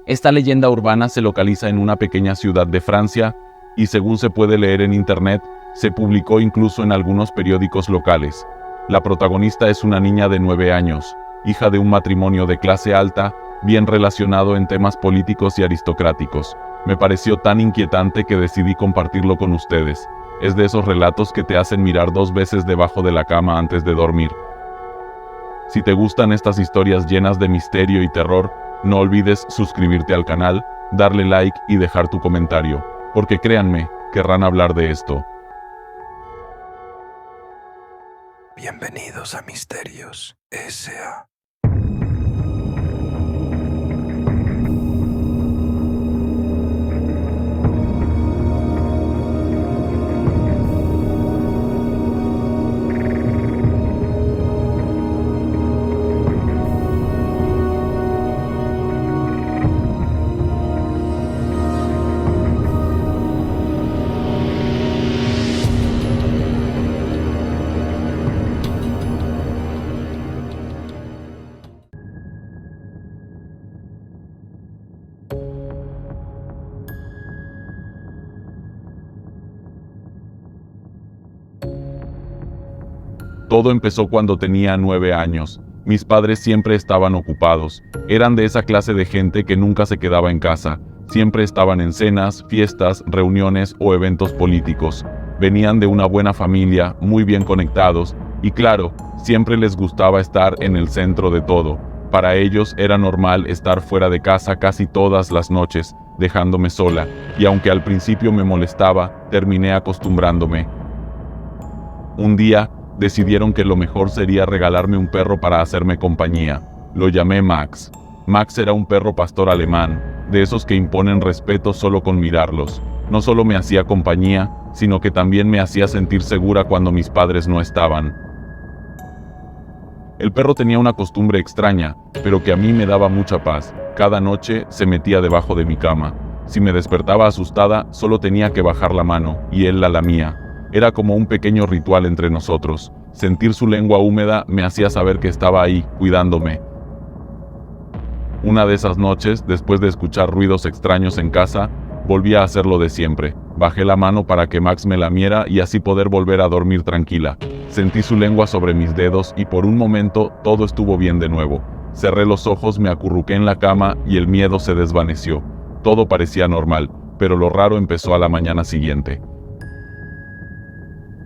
Esta leyenda urbana se localiza en una pequeña ciudad de Francia y, según se puede leer en internet, se publicó incluso en algunos periódicos locales. La protagonista es una niña de 9 años, hija de un matrimonio de clase alta, bien relacionado en temas políticos y aristocráticos. Me pareció tan inquietante que decidí compartirlo con ustedes. Es de esos relatos que te hacen mirar 2 veces debajo de la cama antes de dormir. Si te gustan estas historias llenas de misterio y terror, no olvides suscribirte al canal, darle like y dejar tu comentario, porque créanme, querrán hablar de esto. Bienvenidos a Misterios S.A. Todo empezó cuando tenía 9 años. Mis padres siempre estaban ocupados. Eran de esa clase de gente que nunca se quedaba en casa. Siempre estaban en cenas, fiestas, reuniones o eventos políticos. Venían de una buena familia, muy bien conectados, y claro, siempre les gustaba estar en el centro de todo. Para ellos era normal estar fuera de casa casi todas las noches, dejándome sola, y aunque al principio me molestaba, terminé acostumbrándome. Un día, decidieron que lo mejor sería regalarme un perro para hacerme compañía. Lo llamé Max. Max era un perro pastor alemán, de esos que imponen respeto solo con mirarlos. No solo me hacía compañía, sino que también me hacía sentir segura cuando mis padres no estaban. El perro tenía una costumbre extraña, pero que a mí me daba mucha paz. Cada noche se metía debajo de mi cama. Si me despertaba asustada, solo tenía que bajar la mano, y él la lamía. Era como un pequeño ritual entre nosotros. Sentir su lengua húmeda me hacía saber que estaba ahí, cuidándome. Una de esas noches, después de escuchar ruidos extraños en casa, volví a hacer lo de siempre. Bajé la mano para que Max me lamiera y así poder volver a dormir tranquila. Sentí su lengua sobre mis dedos y por un momento todo estuvo bien de nuevo. Cerré los ojos, me acurruqué en la cama y el miedo se desvaneció. Todo parecía normal, pero lo raro empezó a la mañana siguiente.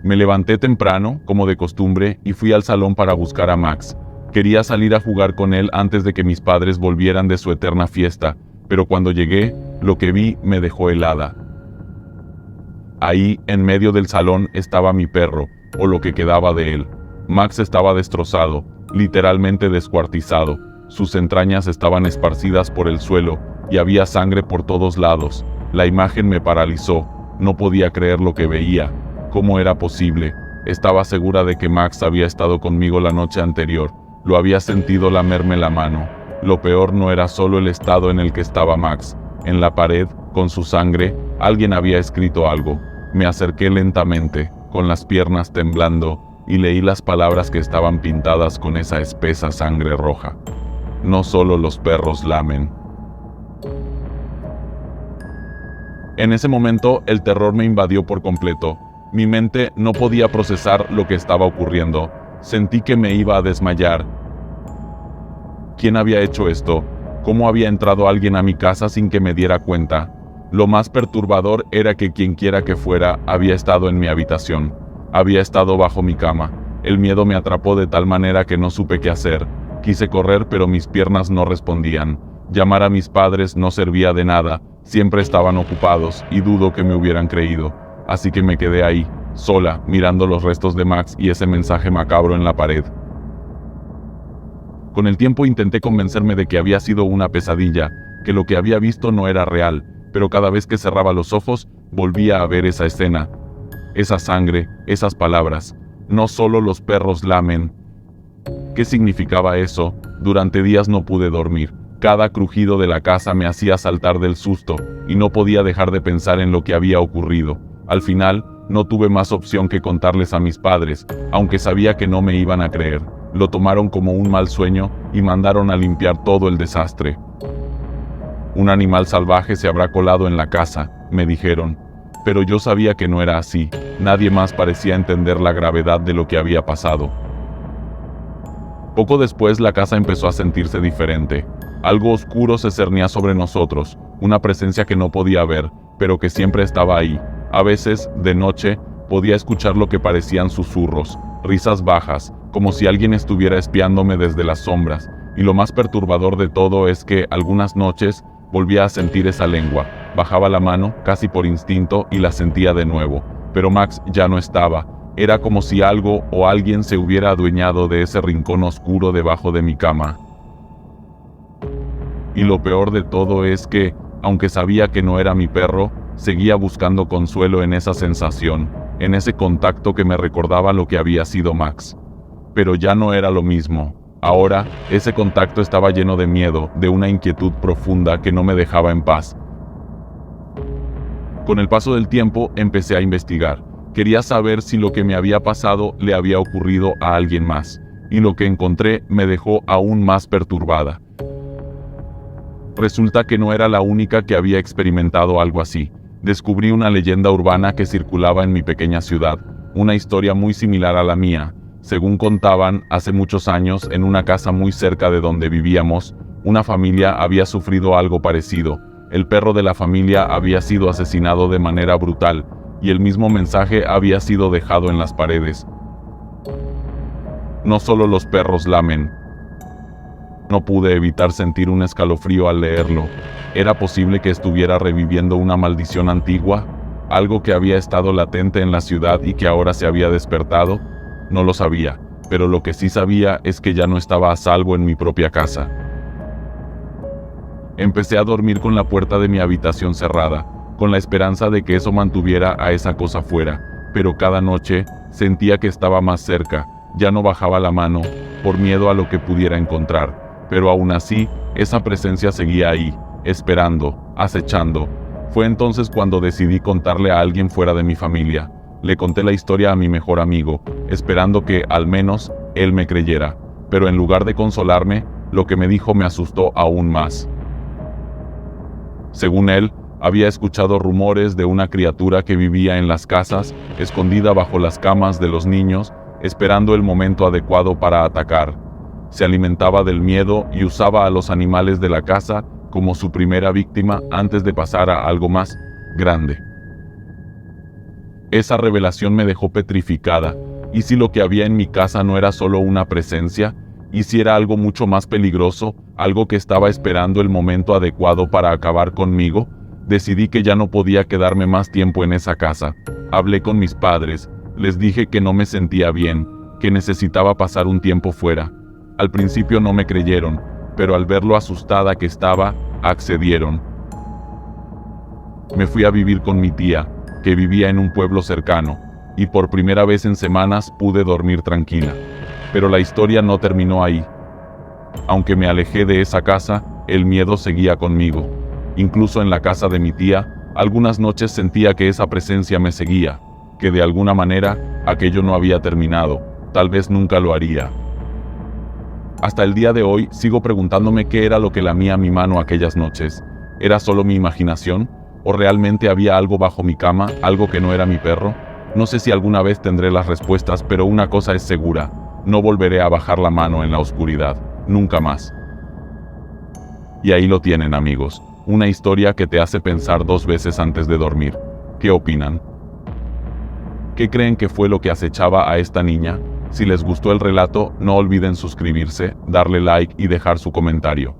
Me levanté temprano, como de costumbre, y fui al salón para buscar a Max. Quería salir a jugar con él antes de que mis padres volvieran de su eterna fiesta, pero cuando llegué, lo que vi me dejó helada. Ahí, en medio del salón, estaba mi perro, o lo que quedaba de él. Max estaba destrozado, literalmente descuartizado. Sus entrañas estaban esparcidas por el suelo, y había sangre por todos lados. La imagen me paralizó, no podía creer lo que veía. ¿Cómo era posible? Estaba segura de que Max había estado conmigo la noche anterior. Lo había sentido lamerme la mano. Lo peor no era solo el estado en el que estaba Max. En la pared, con su sangre, alguien había escrito algo. Me acerqué lentamente, con las piernas temblando, y leí las palabras que estaban pintadas con esa espesa sangre roja. No solo los perros lamen. En ese momento, el terror me invadió por completo. Mi mente no podía procesar lo que estaba ocurriendo. Sentí que me iba a desmayar. ¿Quién había hecho esto? ¿Cómo había entrado alguien a mi casa sin que me diera cuenta? Lo más perturbador era que quienquiera que fuera había estado en mi habitación. Había estado bajo mi cama. El miedo me atrapó de tal manera que no supe qué hacer. Quise correr, pero mis piernas no respondían. Llamar a mis padres no servía de nada. Siempre estaban ocupados y dudo que me hubieran creído. Así que me quedé ahí, sola, mirando los restos de Max y ese mensaje macabro en la pared. Con el tiempo intenté convencerme de que había sido una pesadilla, que lo que había visto no era real, pero cada vez que cerraba los ojos, volvía a ver esa escena. Esa sangre, esas palabras. No solo los perros lamen. ¿Qué significaba eso? Durante días no pude dormir. Cada crujido de la casa me hacía saltar del susto, y no podía dejar de pensar en lo que había ocurrido. Al final, no tuve más opción que contarles a mis padres, aunque sabía que no me iban a creer. Lo tomaron como un mal sueño y mandaron a limpiar todo el desastre. Un animal salvaje se habrá colado en la casa, me dijeron. Pero yo sabía que no era así. Nadie más parecía entender la gravedad de lo que había pasado. Poco después la casa empezó a sentirse diferente. Algo oscuro se cernía sobre nosotros, una presencia que no podía ver, pero que siempre estaba ahí. A veces, de noche, podía escuchar lo que parecían susurros, risas bajas, como si alguien estuviera espiándome desde las sombras, y lo más perturbador de todo es que, algunas noches, volvía a sentir esa lengua, bajaba la mano, casi por instinto, y la sentía de nuevo, pero Max ya no estaba. Era como si algo o alguien se hubiera adueñado de ese rincón oscuro debajo de mi cama. Y lo peor de todo es que, aunque sabía que no era mi perro, seguía buscando consuelo en esa sensación, en ese contacto que me recordaba lo que había sido Max. Pero ya no era lo mismo. Ahora, ese contacto estaba lleno de miedo, de una inquietud profunda que no me dejaba en paz. Con el paso del tiempo, empecé a investigar. Quería saber si lo que me había pasado le había ocurrido a alguien más, y lo que encontré me dejó aún más perturbada. Resulta que no era la única que había experimentado algo así. Descubrí una leyenda urbana que circulaba en mi pequeña ciudad, una historia muy similar a la mía. Según contaban, hace muchos años, en una casa muy cerca de donde vivíamos, una familia había sufrido algo parecido. El perro de la familia había sido asesinado de manera brutal, y el mismo mensaje había sido dejado en las paredes. No solo los perros lamen. No pude evitar sentir un escalofrío al leerlo. ¿Era posible que estuviera reviviendo una maldición antigua? ¿Algo que había estado latente en la ciudad y que ahora se había despertado? No lo sabía, pero lo que sí sabía es que ya no estaba a salvo en mi propia casa. Empecé a dormir con la puerta de mi habitación cerrada, con la esperanza de que eso mantuviera a esa cosa fuera, pero cada noche sentía que estaba más cerca. Ya no bajaba la mano, por miedo a lo que pudiera encontrar, pero aún así, esa presencia seguía ahí, esperando, acechando. Fue entonces cuando decidí contarle a alguien fuera de mi familia. Le conté la historia a mi mejor amigo, esperando que, al menos, él me creyera, pero en lugar de consolarme, lo que me dijo me asustó aún más. Según él, había escuchado rumores de una criatura que vivía en las casas, escondida bajo las camas de los niños, esperando el momento adecuado para atacar. Se alimentaba del miedo y usaba a los animales de la casa como su primera víctima antes de pasar a algo más grande. Esa revelación me dejó petrificada. ¿Y si lo que había en mi casa no era solo una presencia? ¿Y si era algo mucho más peligroso, algo que estaba esperando el momento adecuado para acabar conmigo? Decidí que ya no podía quedarme más tiempo en esa casa. Hablé con mis padres. Les dije que no me sentía bien, que necesitaba pasar un tiempo fuera. Al principio no me creyeron, pero al ver lo asustada que estaba, accedieron. Me fui a vivir con mi tía, que vivía en un pueblo cercano, y por primera vez en semanas pude dormir tranquila. Pero la historia no terminó ahí. Aunque me alejé de esa casa, el miedo seguía conmigo. Incluso en la casa de mi tía, algunas noches sentía que esa presencia me seguía, que de alguna manera, aquello no había terminado, tal vez nunca lo haría. Hasta el día de hoy, sigo preguntándome qué era lo que lamía mi mano aquellas noches. ¿Era solo mi imaginación? ¿O realmente había algo bajo mi cama, algo que no era mi perro? No sé si alguna vez tendré las respuestas, pero una cosa es segura: no volveré a bajar la mano en la oscuridad, nunca más. Y ahí lo tienen, amigos, una historia que te hace pensar 2 veces antes de dormir. ¿Qué opinan? ¿Qué creen que fue lo que acechaba a esta niña? Si les gustó el relato, no olviden suscribirse, darle like y dejar su comentario.